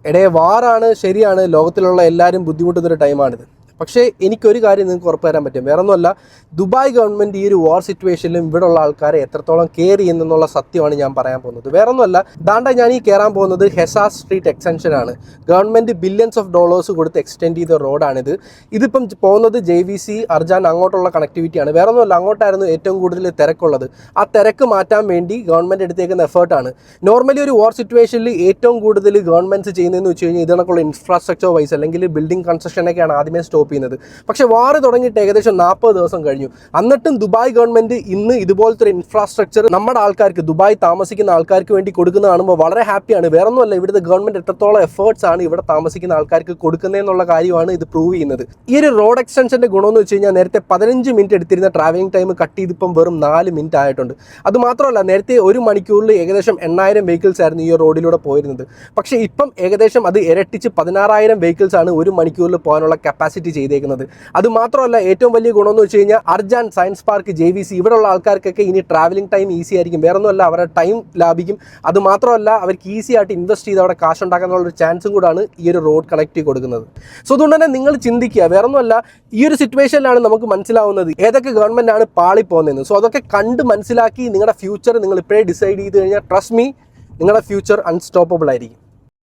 എടേ വാറാണ്, ശരിയാണ്, ലോകത്തിലുള്ള എല്ലാവരും ബുദ്ധിമുട്ടുന്നൊരു ടൈമാണിത്. പക്ഷേ എനിക്കൊരു കാര്യം നിങ്ങൾക്ക് ഉറപ്പ് തരാൻ പറ്റും, വേറെ ഒന്നുമല്ല, ദുബായ് ഗവൺമെൻറ് ഈ ഒരു വാർ സിറ്റുവേഷനിലും ഇവിടെയുള്ള ആൾക്കാരെ എത്രത്തോളം കെയർ ചെയ്യുന്നുള്ള സത്യമാണ് ഞാൻ പറയാൻ പോകുന്നത്. വേറെ ഒന്നുമല്ല, ദാണ്ട ഞാൻ ഈ കയറാൻ പോകുന്നത് ഹെസാസ് സ്ട്രീറ്റ് എക്സ്റ്റൻഷനാണ്. ഗവൺമെൻറ് ബില്യൺസ് ഓഫ് ഡോളേഴ്സ് കൊടുത്ത് എക്സ്റ്റെൻഡ് ചെയ്ത റോഡാണിത്. ഇതിപ്പം പോകുന്നത് JVC അർജാൻ അങ്ങോട്ടുള്ള കണക്ടിവിറ്റിയാണ്. വേറെ ഒന്നുമല്ല, അങ്ങോട്ടായിരുന്നു ഏറ്റവും കൂടുതൽ തിരക്കുള്ളത്. ആ തിരക്ക് മാറ്റാൻ വേണ്ടി ഗവൺമെൻറ് എടുത്തേക്കുന്ന എഫേർട്ടാണ്. നോർമലി ഒരു വാർ സിറ്റുവേഷനിൽ ഏറ്റവും കൂടുതൽ ഗവൺമെൻറ്റ്സ് ചെയ്യുന്നതെന്ന് വെച്ച് കഴിഞ്ഞാൽ ഇതിനൊക്കെയുള്ള ഇൻഫ്രാസ്ട്രക്ചർ വൈസ് അല്ലെങ്കിൽ ബിൽഡിംഗ് കൺസ്ട്രക്ഷനൊക്കെയാണ് ആദ്യമേ സ്റ്റോപ്പ് ചെയ്യുന്നത്. പക്ഷേ വാർ തുടങ്ങിയിട്ട് ഏകദേശം 40 ദിവസം കഴിഞ്ഞു. എന്നിട്ടും ദുബായ് ഗവൺമെൻറ് ഇന്ന് ഇതുപോലത്തെ ഒരു ഇൻഫ്രാസ്ട്രക്ചർ നമ്മുടെ ആൾക്കാർക്ക്, ദുബായ് താമസിക്കുന്ന ആൾക്കാർക്ക് വേണ്ടി കൊടുക്കുന്നത് കാണുമ്പോൾ വളരെ ഹാപ്പിയാണ്. വേറെ ഒന്നുമല്ല, ഇവിടുത്തെ ഗവൺമെൻറ് എത്രത്തോളം എഫേർട്സ് ആണ് ഇവിടെ താമസിക്കുന്ന ആൾക്കാർക്ക് കൊടുക്കുന്നതെന്നുള്ള കാര്യമാണ് ഇത് പ്രൂവ് ചെയ്യുന്നത്. ഈ ഒരു റോഡ് എക്സ്റ്റൻഷൻ്റെ ഗുണമെന്ന് വെച്ച് കഴിഞ്ഞാൽ നേരത്തെ 15 മിനിറ്റ് എടുത്തിരുന്ന ട്രാവലിംഗ് ടൈം കട്ട് ചെയ്തിപ്പം വെറും 4 മിനിറ്റ് ആയിട്ടുണ്ട്. അതുമാത്രമല്ല, നേരത്തെ ഒരു മണിക്കൂറിൽ ഏകദേശം 8000 വെഹിക്കിൾസ് ആയിരുന്നു ഈ റോഡിലൂടെ പോയിരുന്നത്. പക്ഷേ ഇപ്പം ഏകദേശം അത് ഇരട്ടിച്ച് 16000 വെഹിക്കിൾസ് ആണ് ഒരു മണിക്കൂറിൽ പോകാനുള്ള കപ്പാസിറ്റി ചെയ്തേക്കുന്നത്. അതുമാത്രമല്ല, ഏറ്റവും വലിയ ഗുണമെന്ന് വെച്ച് കഴിഞ്ഞാൽ അർജാൻ സയൻസ് പാർക്ക്, JVC ഇവിടെയുള്ള ആൾക്കാർക്കൊക്കെ ഇനി ട്രാവലിംഗ് ടൈം ഈസി ആയിരിക്കും. വേറെ ഒന്നുമല്ല, അവരുടെ ടൈം ലാഭിക്കും. അതുമാത്രമല്ല, അവർക്ക് ഈസി ആയിട്ട് ഇൻവെസ്റ്റ് ചെയ്ത് അവിടെ കാശ് ഉണ്ടാക്കാനുള്ള ഒരു ചാൻസും കൂടാണ് ഈ ഒരു റോഡ് കണക്ട് കൊടുക്കുന്നത്. സോ അതുകൊണ്ട് തന്നെ നിങ്ങൾ ചിന്തിക്കുക, വേറെ ഒന്നുമല്ല, ഈ ഒരു സിറ്റുവേഷനിലാണ് നമുക്ക് മനസ്സിലാവുന്നത് ഏതൊക്കെ ഗവൺമെൻറ് ആണ് പാളി പോകുന്നതെന്ന്. സോ അതൊക്കെ കണ്ട് മനസ്സിലാക്കി നിങ്ങളുടെ ഫ്യൂച്ചർ നിങ്ങൾ ഇപ്പോഴേ ഡിസൈഡ് ചെയ്ത് കഴിഞ്ഞാൽ ട്രസ്റ്റ് മീ, നിങ്ങളുടെ ഫ്യൂച്ചർ അൺസ്റ്റോപ്പബിൾ ആയിരിക്കും.